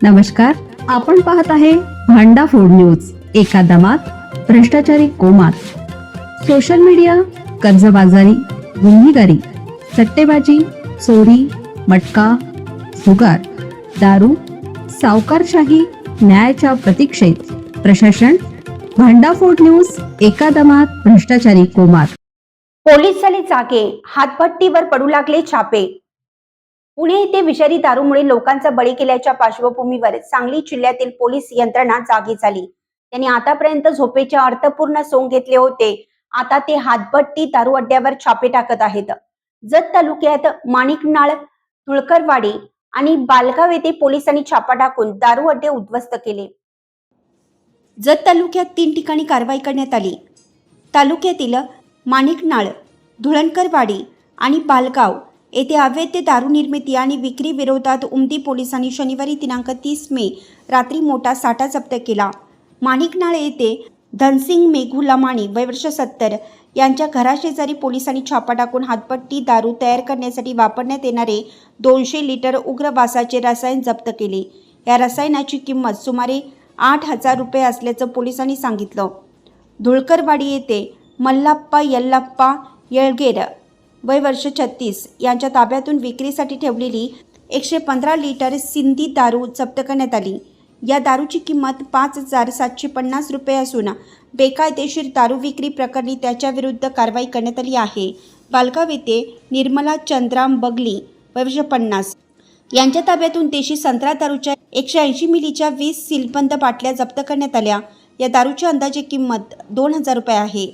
नमस्कार, आपण पाहत आहे भांडा फोड न्यूज. एका दमात भ्रष्टाचारी कोमात. सोशल मीडिया, कर्जबाजारी, गुन्हेगारी, सट्टेबाजी, चोरी, मटका, जुगार, दारू, सावकारशाही, न्यायाच्या प्रतीक्षेत प्रशासन. भांडाफोड न्यूज. एका दमात भ्रष्टाचारी कोमात. पोलीस झाले जागे, हातभट्टीवर पडू लागले छापे. पुणे येथे विषारी दारूमुळे लोकांचा बळी केल्याच्या पार्श्वभूमीवर सांगली जिल्ह्यातील पोलीस यंत्रणा जागी झाली. त्यांनी आतापर्यंत झोपेचे अर्थपूर्ण सोंग घेतले होते. आता ते हातभट्टी दारू अड्ड्यावर छापे टाकत आहेत. जत तालुक्यात माणिकनाळ, तुळकरवाडी आणि बालगाव येथे पोलिसांनी छापा टाकून दारू अड्डे उद्ध्वस्त केले. जत तालुक्यात 3 ठिकाणी कारवाई करण्यात आली. तालुक्यातील माणिकनाळ, धुळणकरवाडी आणि बालगाव येथे अवैध दारू निर्मिती आणि विक्री विरोधात उमदी पोलिसांनी शनिवारी दिनांक 30 मे रात्री मोठा साठा जप्त केला. माणिकनाळ येथे धनसिंग मेघू लमाणी वय वर्ष 70 यांच्या घराशेजारी पोलिसांनी छापा टाकून हातभट्टी दारू तयार करण्यासाठी वापरण्यात येणारे 200 लिटर उग्र वासाचे रसायन जप्त केले. या रसायनाची किंमत सुमारे 8,000 रुपये असल्याचं पोलिसांनी सांगितलं. धुळकरवाडी येथे मल्लाप्पा यल्लाप्पा येळगेर वय वर्ष 36 यांच्या ताब्यातून विक्रीसाठी ठेवलेली 115 लिटर सिंधी दारू जप्त करण्यात आली. या दारूची किंमत 5,750 रुपये असून बेकायदेशीर दारू विक्री प्रकरणी त्याच्या विरुद्ध कारवाई करण्यात आली आहे. बालगाव येथे निर्मला चंद्राम बगली वय वर्ष 50 यांच्या ताब्यातून देशी संत्रा दारूच्या 180 मिलीच्या 20 सीलबंद बाटल्या जप्त करण्यात आल्या. या दारूची अंदाजे किंमत 2,000 रुपये आहे.